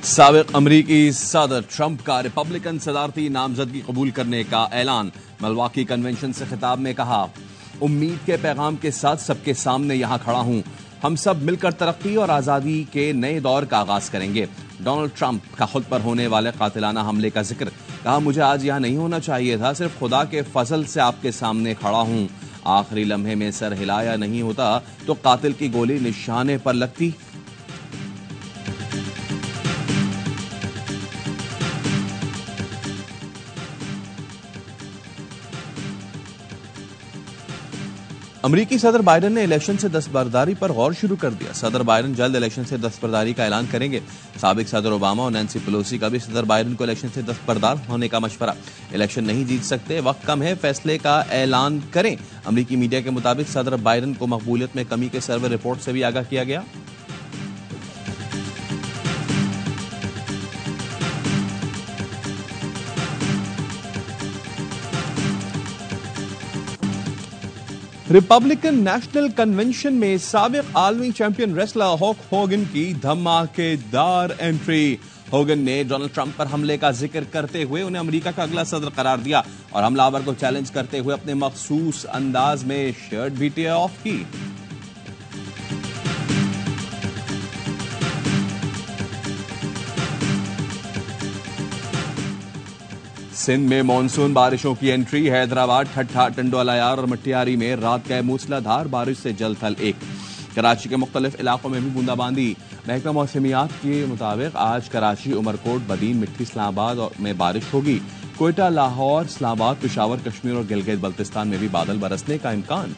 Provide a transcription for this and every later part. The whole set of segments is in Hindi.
साबिक अमरीकी सदर ट्रंप का रिपब्लिकन सदारती नामजदगी कबूल करने का ऐलान। मिल्वॉकी कन्वेंशन से खिताब में कहा, उम्मीद के पैगाम के साथ सबके सामने यहां खड़ा हूं। हम सब मिलकर तरक्की और आजादी के नए दौर का आगाज करेंगे। डोनाल्ड ट्रंप का खुद पर होने वाले कातिलाना हमले का जिक्र। कहा, मुझे आज यहां नहीं होना चाहिए था, सिर्फ खुदा के फजल से आपके सामने खड़ा हूं। आखिरी लम्हे में सर हिलाया नहीं होता तो कातिल की गोली निशाने पर लगती। अमरीकी सदर बाइडेन ने इलेक्शन से दस्तबरदारी पर गौर शुरू कर दिया। सदर बाइडेन जल्द इलेक्शन से दस्तबरदारी का ऐलान करेंगे। साबिक सदर ओबामा और नैन्सी पेलोसी का भी सदर बाइडेन को इलेक्शन से दस्तबरदार होने का मशवरा। इलेक्शन नहीं जीत सकते, वक्त कम है, फैसले का ऐलान करें। अमरीकी मीडिया के मुताबिक सदर बाइडेन को मकबूलियत में कमी के सर्वे रिपोर्ट से भी आगाह किया गया। रिपब्लिकन नेशनल कन्वेंशन में साबिक आलमी चैंपियन रेसलर हल्क होगन की धमाकेदार एंट्री। होगन ने डोनाल्ड ट्रंप पर हमले का जिक्र करते हुए उन्हें अमेरिका का अगला सदर करार दिया और हमलावर को चैलेंज करते हुए अपने मखसूस अंदाज में शर्ट भी टेयर ऑफ की। सिंध में मानसून बारिशों की एंट्री। हैदराबाद, ठट्ठा, टंडोलायार और मटियारी में रात गए मूसलाधार बारिश से जल थल एक। कराची के मुख्तलिफ इलाकों में भी बूंदाबांदी। महकमा मौसमियात के मुताबिक आज कराची, उमरकोट, बदीन, मिट्टी, इस्लामाबाद में बारिश होगी। कोयटा, लाहौर, इस्लामाबाद, पेशावर, कश्मीर और गिलगित बल्तिस्तान में भी बादल बरसने का इम्कान।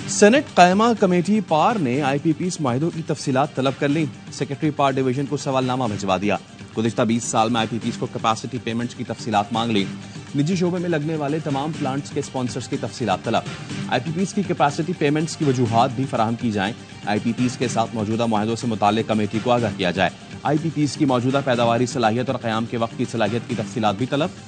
सेनेट कायमा कमेटी पार ने IPPs माहिदों की तफसीलात तलब कर ली। सेक्रेटरी पार डिवीजन को सवालनामा भिजवा दिया। गुज़िश्ता 20 साल में IPPs को कैपेसिटी पेमेंट्स की तफसीलात मांग ली। निजी शोबे में लगने वाले तमाम प्लांट्स के स्पॉन्सर्स की तफसीलात तलब। IPPs की कैपेसिटी पेमेंट्स की वजूहात भी फराहम की जाएं। IPPs के साथ मौजूदा माहिदों से मुताल्लिक कमेटी को आगाह किया जाए। IPPs की मौजूदा पैदावारी सलाहियत और क़याम के वक्त की सलाहियत की तफसीलात भी तलब।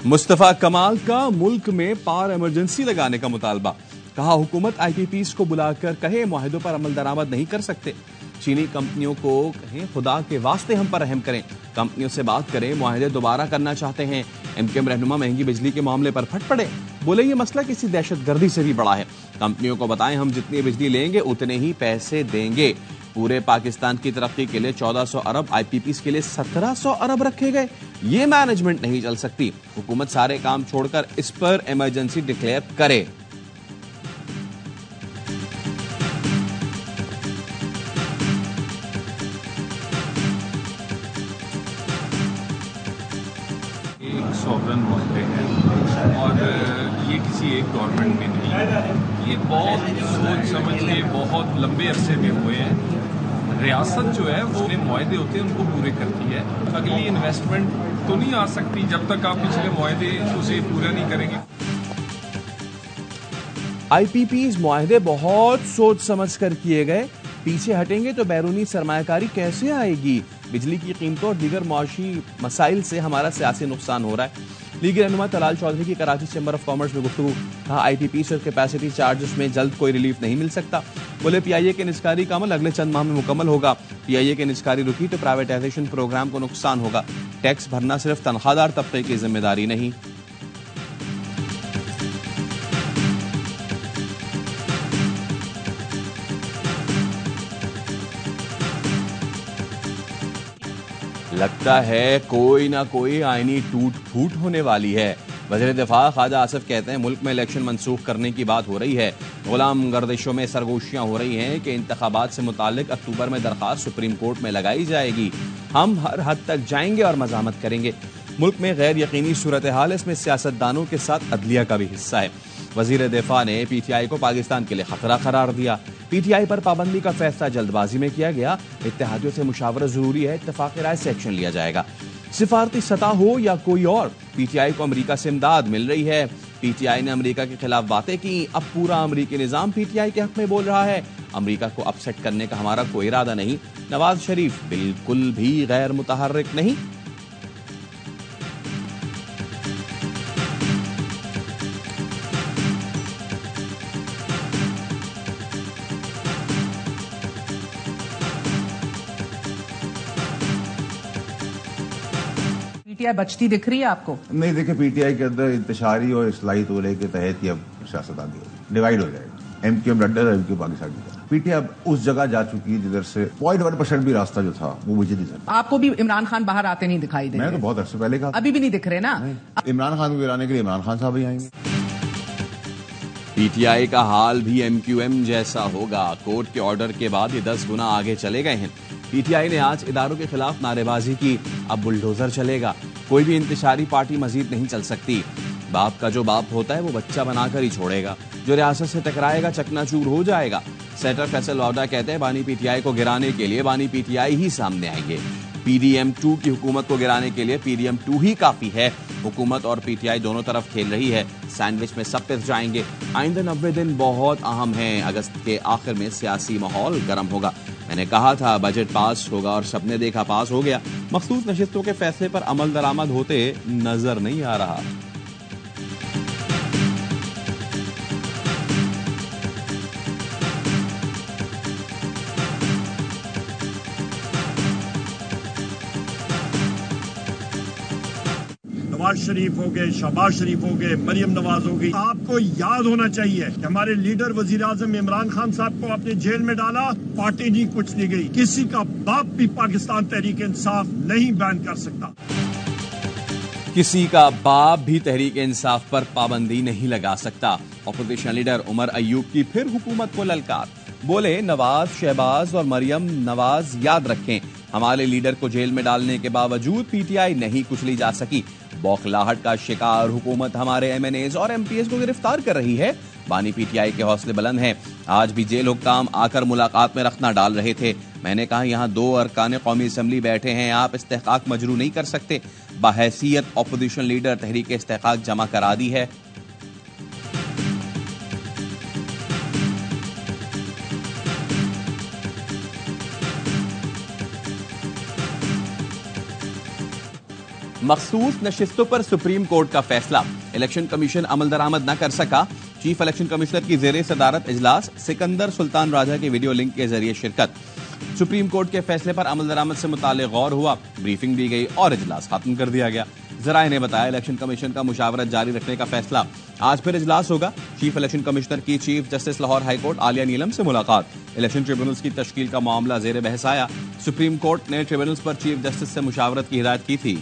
मुस्तफा कमाल का मुल्क में पार इमरजेंसी लगाने का मुतालबा। कहा, हुकूमत IPPs को बुलाकर कहे मुआहिदों पर अमल दरामद नहीं कर सकते। चीनी कंपनियों को कहें खुदा के वास्ते हम पर रहम करें। कंपनियों से बात करें, मुआहिदे दोबारा करना चाहते हैं। MKM रहनुमा महंगी बिजली के मामले पर फट पड़े। बोले ये मसला किसी दहशतगर्दी से भी बड़ा है। कंपनियों को बताएं हम जितनी बिजली लेंगे उतने ही पैसे देंगे। पूरे पाकिस्तान की तरक्की के लिए 1400 अरब, IPPs के लिए 1700 अरब रखे गए। ये मैनेजमेंट नहीं चल सकती। हुकूमत सारे काम छोड़कर इस पर इमरजेंसी डिक्लेयर करे। एक सॉवरन मुल्क है और ये किसी एक गवर्नमेंट में नहीं, ये बहुत सोच समझ के बहुत लंबे अरसे में हुए हैं। रियासत जो है वो मुआहदे होते हैं उनको पूरे करती है। अगली इन्वेस्टमेंट तो नहीं आ सकती जब तक आप पिछले मुआहदे उसे पूरा नहीं करेंगे। IPPs मुआहदे बहुत सोच समझ कर किए गए। पीछे हटेंगे तो बैरूनी सरमायाकारी कैसे आएगी? बिजली की कीमतों और दीगर माशी मसाइल से हमारा सियासी नुकसान हो रहा है। लीगी रहनुमा तलाल चौधरी की कराची चैम्बर ऑफ कॉमर्स में गुफ्तगू। कहा, IPPs और कैपेसिटी चार्जेस में जल्द कोई रिलीफ नहीं मिल सकता। बोले PIA के निस्कारी का अमल अगले चंद माह में मुकम्मल होगा। PIA के निस्कारी रुकी तो प्राइवेटाइजेशन प्रोग्राम को नुकसान होगा। टैक्स भरना सिर्फ तनख्वाहदार तबके की जिम्मेदारी नहीं। लगता है कोई ना कोई आईनी टूट फूट होने वाली है। वज़ीर दिफा ख्वाजा आसिफ कहते हैं मुल्क में इलेक्शन मनसूख करने की बात हो रही है। गुलाम गर्दिशों में सरगोशियां हो रही हैं कि इंतखाबात से मुताल्लिक अक्टूबर में दरख्वास्त सुप्रीम कोर्ट में लगाई जाएगी। हम हर हद तक जाएंगे और मज़ामत करेंगे। मुल्क में गैर यकीनी सूरत हाल, इसमें सियासतदानों के साथ अदलिया का भी हिस्सा है। वज़ीर दिफा ने PTI को पाकिस्तान के लिए खतरा करार दिया। PTI पर पाबंदी का फैसला जल्दबाजी में किया गया। इत्तेहादियों से मुशावरत जरूरी है, इत्तफाक राय से एक्शन लिया जाएगा। सिफारती सतह हो या कोई और, PTI को अमेरिका से इमदाद मिल रही है। पीटीआई ने अमेरिका के खिलाफ बातें की। अब पूरा अमेरिकी निजाम पीटीआई के हक में बोल रहा है। अमेरिका को अपसेट करने का हमारा कोई इरादा नहीं। नवाज शरीफ बिल्कुल भी गैर मुतहर्रिक नहीं। पीटीआई बचती दिख रही है आपको? नहीं, देखिए, पीटीआई के अंदर इंतशारी और इस्लाही तोले के तहत ही अब सियासत आगे होगी, डिवाइड हो जाएगा। एमक्यूएम लड्डा और एमक्यूएम पाकिस्तान की तरह। पीटीआई अब उस जगह जा चुकी है जिधर से 0.1% भी रास्ता जो था वो मुझे नहीं था। आपको भी इमरान खान बाहर आते नहीं दिखाई दे रहे? मैं तो बहुत अर्से पहले कहा। अभी भी नहीं दिख रहे ना? इमरान खान को गिराने के लिए इमरान खान साहब ही आएंगे। पीटीआई का हाल भी एमक्यूएम जैसा होगा। कोर्ट के ऑर्डर के बाद ये 10 गुना आगे चले गए हैं। पीटीआई ने आज इदारों के खिलाफ नारेबाजी की। अब बुलडोजर चलेगा। कोई भी इंतशारी पार्टी मजीद नहीं चल सकती। बाप का जो बाप होता है वो बच्चा बनाकर ही छोड़ेगा। जो रियासत से टकराएगा चकनाचूर हो जाएगा। सेनेटर फैसल वावडा कहते हैं बानी पीटीआई को गिराने के लिए बानी पीटीआई ही सामने आएंगे। पीडीएम-2 की हुकूमत को गिराने के लिए पीडीएम-2 ही काफी है। हुकूमत और पीटीआई दोनों तरफ खेल रही है। सैंडविच में सब पिस जाएंगे। आइंदा 90 दिन बहुत अहम हैं। अगस्त के आखिर में सियासी माहौल गर्म होगा। मैंने कहा था बजट पास होगा और सबने देखा पास हो गया। मखसूस नशिस्तों के फैसले पर अमल दरामद होते नजर नहीं आ रहा। नवाज शरीफ हो गए, शहबाज शरीफ हो गए, मरियम नवाज हो गई। आपको याद होना चाहिए कि हमारे लीडर वजीर आजम इमरान खान साहब को आपने जेल में डाला, पार्टी नहीं कुछ नहीं गई। किसी का बाप भी पाकिस्तान तहरीक इंसाफ नहीं बैन कर सकता। किसी का बाप भी तहरीक इंसाफ पर पाबंदी नहीं लगा सकता। अपोजिशन लीडर उमर अयूब की फिर हुकूमत को ललकार। बोले नवाज, शहबाज और मरियम नवाज याद रखें, हमारे लीडर को जेल में डालने के बावजूद पीटीआई नहीं कुचली जा सकी। बौखलाहट का शिकार हुकूमत हमारे एमएनएज और एमपीएस को गिरफ्तार कर रही है। बानी पीटीआई के हौसले बुलंद हैं। आज भी जेल हुक्काम आकर मुलाकात में रखना डाल रहे थे। मैंने कहा यहाँ 2 अरकान कौमी असम्बली बैठे हैं, आप इस्तेहकाक मजरू नहीं कर सकते। बहैसियत अपोजिशन लीडर तहरीक इस्तेहकाक जमा करा दी है। मखसूस नशिस्तों पर सुप्रीम कोर्ट का फैसला। इलेक्शन कमीशन अमल दरामद न कर सका। चीफ इलेक्शन कमिश्नर की जेरे सदारत इजलास। सिकंदर सुल्तान राजा के वीडियो लिंक के जरिए शिरकत। सुप्रीम कोर्ट के फैसले पर अमल दरामद से मुताल्लिक गौर हुआ। ब्रीफिंग दी गई और इजलास खत्म कर दिया गया। जराए ने बताया इलेक्शन कमीशन का मुशावरत जारी रखने का फैसला। आज फिर इजलास होगा। चीफ इलेक्शन कमिश्नर की chief justice Lahore high court Aalia Neelam से मुलाकात। इलेक्शन ट्रिब्यूनल्स की तश्कील का मामला जेर बहस आया। सुप्रीम कोर्ट ने ट्रिब्यूनल्स पर चीफ जस्टिस से मुशावरत की हिदायत की थी।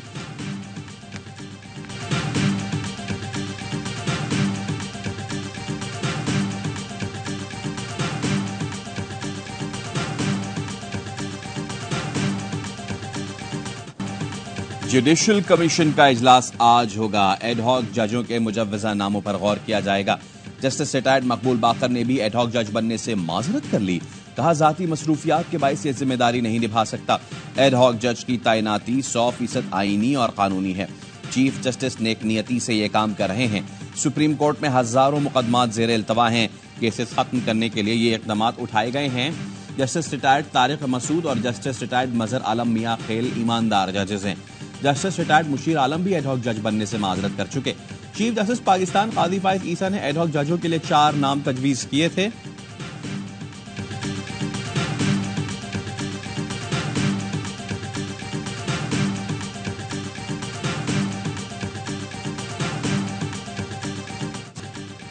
जुडिशल कमीशन का इजलास आज होगा। एडहॉक जजों के मुजव्वजा नामों पर गौर किया जाएगा। जस्टिस रिटायर्ड मकबूल बाकर ने भी एडहॉक जज बनने से माजरत कर ली। कहा जाती मसरूफियात के बायस ये जिम्मेदारी नहीं निभा सकता। एडहॉक जज की तैनाती 100% आईनी और कानूनी है। चीफ जस्टिस नेक नियति से ये काम कर रहे हैं। सुप्रीम कोर्ट में हजारों मुकदमात जेर इल्तवा हैं। केसेस खत्म करने के लिए ये इकदाम उठाए गए हैं। जस्टिस रिटायर्ड तारिक मसूद और जस्टिस रिटायर्ड मजहर आलम मियां खेल ईमानदार जजेस हैं। जस्टिस रिटायर्ड मुशीर आलम भी एडहॉक जज बनने से माजरत कर चुके। चीफ जस्टिस पाकिस्तान काजी फाइज ईसा ने एडहॉक जजों के लिए 4 नाम तजवीज किए थे।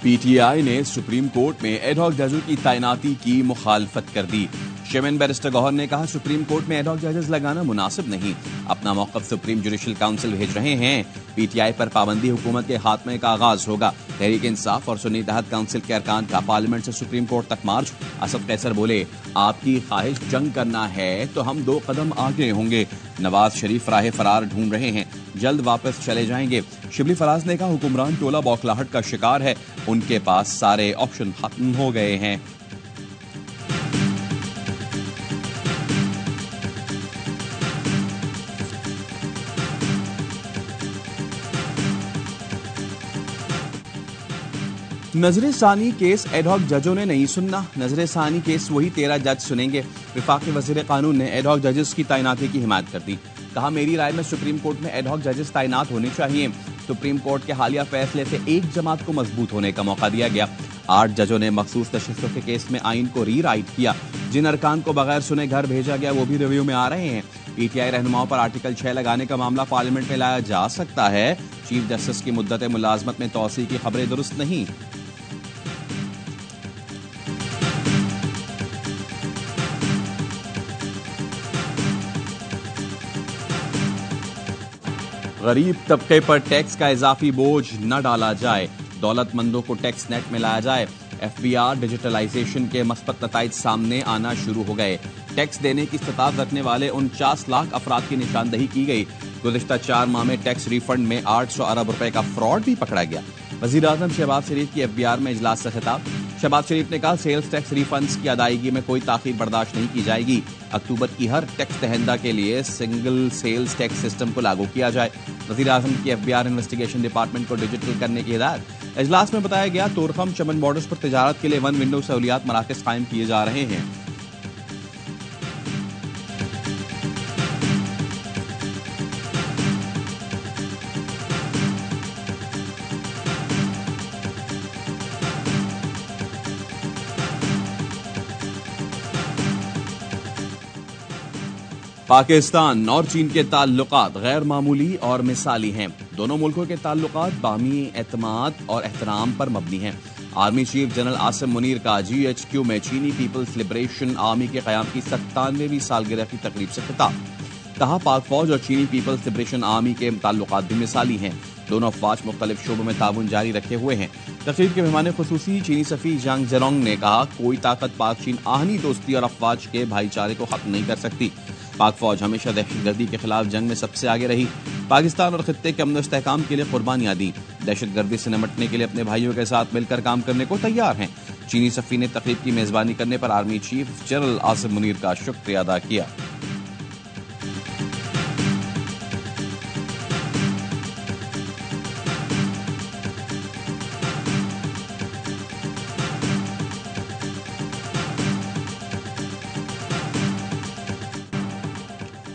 पीटीआई ने सुप्रीम कोर्ट में एडहॉक जजों की तैनाती की मुखालफत कर दी। चेयरमैन बैरिस्टर गौहर ने कहा सुप्रीम कोर्ट में एडहॉक जजेस लगाना मुनासिब नहीं। अपना मौकफ सुप्रीम जुडिशल काउंसिल भेज रहे हैं। पीटीआई पर पाबंदी हुकूमत के खात्मे का आगाज होगा। तहरीक इंसाफ और सुन्नी तहत काउंसिल के अरकान का पार्लियामेंट से सुप्रीम कोर्ट तक मार्च। असद कैसर बोले आपकी ख्वाहिश जंग करना है तो हम 2 कदम आगे होंगे। नवाज शरीफ राह फरार ढूंढ रहे हैं, जल्द वापस चले जाएंगे। शिबली फराज ने कहा हुक्मरान टोला बौखलाहट का शिकार है, उनके पास सारे ऑप्शन खत्म हो गए हैं। नजरे सानी केस एडहॉक जजों ने नहीं सुनना। नजरे सानी केस वही 13 जज सुनेंगे। वफाकी वजीर कानून ने एडहॉक जजेस की तैनाती की हिमायत कर दी। कहा, मेरी राय में सुप्रीम कोर्ट में एडहॉक जजेस तैनात होने चाहिए। सुप्रीम कोर्ट के हालिया फैसले से एक जमात को मजबूत होने का मौका दिया गया। 8 जजों ने मखसूस नशिस्तों के केस में आइन को रीराइट किया। जिन अरकान को बगैर सुने घर भेजा गया वो भी रिव्यू में आ रहे हैं। पीटीआई रहनुमाओं पर आर्टिकल 6 लगाने का मामला पार्लियामेंट में लाया जा सकता है। चीफ जस्टिस की मुद्दत मुलाजमत में तौसी की खबरें दुरुस्त नहीं। गरीब तबके पर टैक्स का इजाफी बोझ न डाला जाए। दौलतमंदों को टैक्स नेट में लाया जाए। एफबीआर डिजिटलाइजेशन के मस्बत नताइज सामने आना शुरू हो गए। टैक्स देने की इस्तात रखने वाले 49 लाख अफराद की निशानदही की गई। गुज़िश्ता 4 माह में टैक्स रिफंड में 800 अरब रुपए का फ्रॉड भी पकड़ा गया। वज़ीर आज़म शहबाज शरीफ की एफबीआर में इजलास से खिताब। शहबाज शरीफ ने कहा, सेल्स टैक्स रिफंड्स की अदायगी में कोई ताखीर बर्दाश्त नहीं की जाएगी। अक्टूबर की हर टैक्स दहंदा के लिए सिंगल सेल्स टैक्स सिस्टम को लागू किया जाए। वज़ीर आज़म की एफबीआर इन्वेस्टिगेशन डिपार्टमेंट को डिजिटल करने की हिदायत। इजलास में बताया गया, तोरखम चमन बॉर्डर्स पर तिजारत के लिए 1 विंडो सहूलियात मराकज़ कायम किए जा रहे हैं। पाकिस्तान और चीन के ताल्लुकात गैर मामूली और मिसाली हैं। दोनों मुल्कों के ताल्लुकात बाहमी एतमाद और एहतराम पर मबनी हैं। Army chief general Asim Munir का GHQ में चीनी पीपल्स लिबरेशन आर्मी के क़याम की 97वीं सालगिरह की तकरीब से खिताब। कहा, पाक फौज और चीनी पीपल्स लिबरेशन आर्मी के ताल्लुकात भी मिसाली हैं। दोनों अफवाज मुख्तलिफ शोबों में ताउन जारी रखे हुए हैं। तकरीब के मेहमान खुसूसी चीनी सफ़ी जांग जेरोंग ने कहा, कोई ताकत पाक चीन आहनी दोस्ती और अफवाज के भाईचारे को खत्म नहीं कर सकती। पाक फौज हमेशा दहशतगर्दी के खिलाफ जंग में सबसे आगे रही। पाकिस्तान और खित्ते के अमन इस्तेहकाम के लिए कुर्बानियां दी। दहशतगर्दी से निपटने के लिए अपने भाइयों के साथ मिलकर काम करने को तैयार हैं। चीनी सफ़ी ने तकरीब की मेजबानी करने पर army chief general Asim Munir का शुक्रिया अदा किया।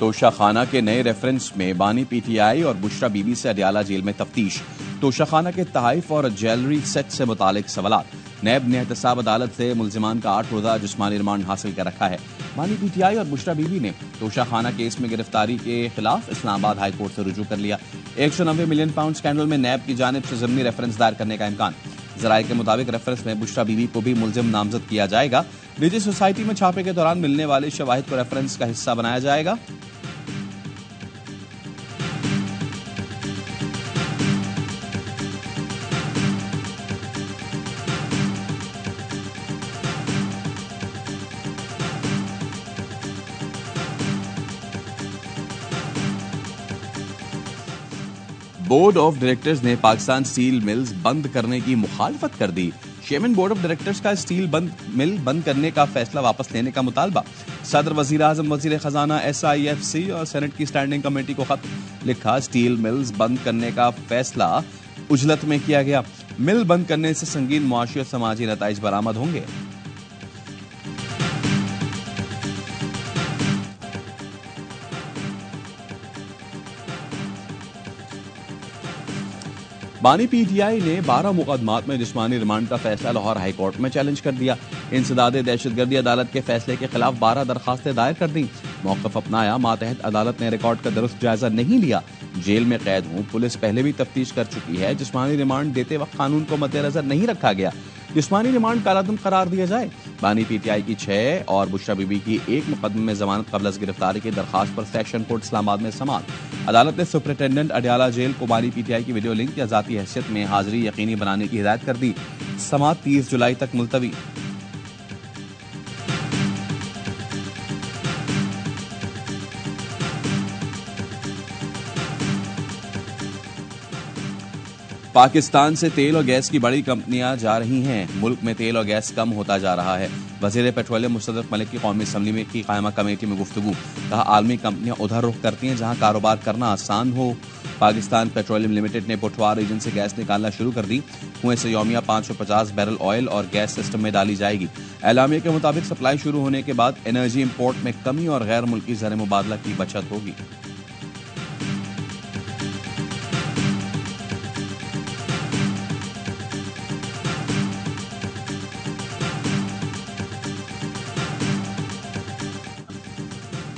तोशा खाना के नए रेफरेंस में बानी पीटीआई और बुशरा बीबी से अडियाला जेल में तफ्तीश। तोशा खाना के तहाइफ और ज्वेलरी सेट से मुतालिक सवालात। नैब ने एहतसाब अदालत से मुल्जिमान का 8 रोज़ा जिस्मानी रिमांड हासिल कर रखा है। बानी पीटीआई और बुशरा बीबी ने तोशा खाना केस में गिरफ्तारी के खिलाफ इस्लामाबाद हाई कोर्ट से रुजू कर लिया। 190 मिलियन पाउंड स्कैंडल में नैब की जानिब से ज़मीनी रेफरेंस दायर करने का इम्कान। जराये के मुताबिक रेफरेंस में बुशरा बीबी को भी मुल्जिम नामजद किया जाएगा। निजी सोसाइटी में छापे के दौरान मिलने वाले शवाहिद को रेफरेंस का हिस्सा बनाया जाएगा। बोर्ड ऑफ डायरेक्टर्स ने पाकिस्तान स्टील मिल्स बंद करने की मुखालफत कर दी। चेयरमैन बोर्ड ऑफ डायरेक्टर्स का स्टील मिल बंद करने का फैसला वापस लेने का मुतालबा। सदर, वजीर आजम, वजीर खजाना, SIFC और सेनेट की स्टैंडिंग कमेटी को खत लिखा। स्टील मिल्स बंद करने का फैसला उजलत में किया गया। मिल बंद करने से संगीन मुआशी और समाजी नताइज बरामद होंगे। बानी पीटीआई ने 12 मुकदमात में जिस्मानी रिमांड का फैसला लाहौर हाई कोर्ट में चैलेंज कर दिया। इंसदाद दहशतगर्दी अदालत के फैसले के खिलाफ 12 दरखास्तें दायर कर दी। मौक़िफ़ अपनाया, मातहत अदालत ने रिकॉर्ड का दुरुस्त जायजा नहीं लिया। जेल में कैद हूँ, पुलिस पहले भी तफ्तीश कर चुकी है। जिस्मानी रिमांड देते वक्त कानून को मद्देनजर नहीं रखा गया। जिस्मानी रिमांड कालादम करार दिया जाए। बानी पीटीआई की 6 और बुशरा बीबी की 1 मुकदमे में जमानत कबल अज़ गिरफ्तारी की दरखास्त पर सेक्शन कोर्ट इस्लामाबाद में समाअत। अदालत ने सुपरिटेंडेंट अडियाला जेल को बानी पीटीआई की वीडियो लिंक या जाती हैसियत में हाजिरी यकीनी बनाने की हिदायत कर दी। समाअत 30 जुलाई तक मुलतवी। पाकिस्तान से तेल और गैस की बड़ी कंपनियां जा रही हैं। मुल्क में तेल और गैस कम होता जा रहा है। वजीर पेट्रोलियम मुस्तफा मलिक की कौमी असम्बली में की कायमा कमेटी में गुफ्तगू। कहा, आलमी कंपनियां उधर रुख करती हैं जहां कारोबार करना आसान हो। पाकिस्तान पेट्रोलियम लिमिटेड ने पुठवार रीजन से गैस निकालना शुरू कर दी। कुएं से यौमिया 550 बैरल ऑयल और गैस सिस्टम में डाली जाएगी। एलामिया के मुताबिक सप्लाई शुरू होने के बाद एनर्जी इंपोर्ट में कमी और गैर मुल्की ज़र मुबादला की बचत होगी।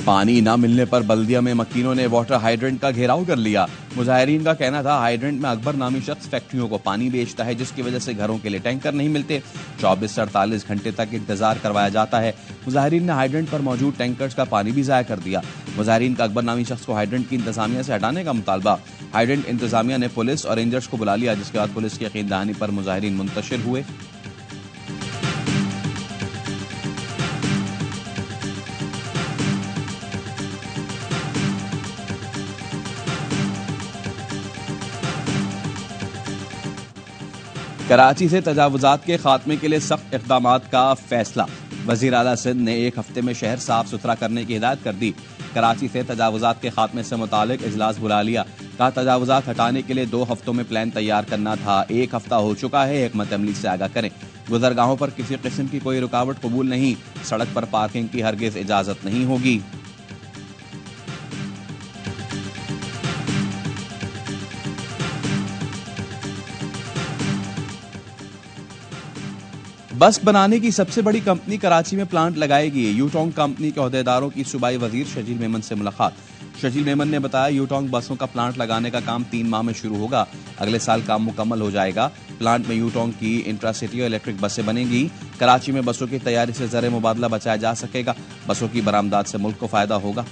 पानी न मिलने पर बल्दिया में मकीनों ने वाटर हाइड्रेंट का घेराव कर लिया। मुजाहिरीन का कहना था, हाइड्रेंट में अकबर नामी शख्स फैक्ट्रियों को पानी बेचता है, जिसकी वजह से घरों के लिए टैंकर नहीं मिलते। 24 से 48 घंटे तक इंतजार करवाया जाता है। मुजाहिरीन ने हाइड्रेंट पर मौजूद टैंकर्स का पानी भी ज़ाया कर दिया। मुजाहिरीन का अकबर नामी शख्स को हाइड्रेंट की इंतजामिया से हटाने का मुतालबा। हाइड्रेंट इंतजामिया ने पुलिस और रेंजर्स को बुला लिया, जिसके बाद पुलिस की यकीन दहानी पर मुजाहिरीन मुंतशिर हुए। कराची से तजावुजात के खात्मे के लिए सख्त इक़दामात का फैसला। वज़ीर आला सिंध ने एक हफ्ते में शहर साफ सुथरा करने की हिदायत कर दी। कराची से तजावुजात के खात्मे से मुतालिक इजलास बुला लिया। कहा, तजावुजात हटाने के लिए 2 हफ्तों में प्लान तैयार करना था। 1 हफ्ता हो चुका है, हिकमत अमली से आगाह करें। गुजरगाहों पर किसी किस्म की कोई रुकावट कबूल नहीं। सड़क पर पार्किंग की हरगिज इजाजत नहीं होगी। बस बनाने की सबसे बड़ी कंपनी कराची में प्लांट लगाएगी। यूटोंग कंपनी के अहदेदारों की सूबाई वजीर शजील मेमन से मुलाकात। शजील मेमन ने बताया, यूटोंग बसों का प्लांट लगाने का काम 3 माह में शुरू होगा। अगले साल काम मुकम्मल हो जाएगा। प्लांट में यूटोंग की इंट्रासिटी और इलेक्ट्रिक बसें बनेंगी। कराची में बसों की तैयारी से ज़र मुबादला बचाया जा सकेगा। बसों की बरामदात से मुल्क को फायदा होगा।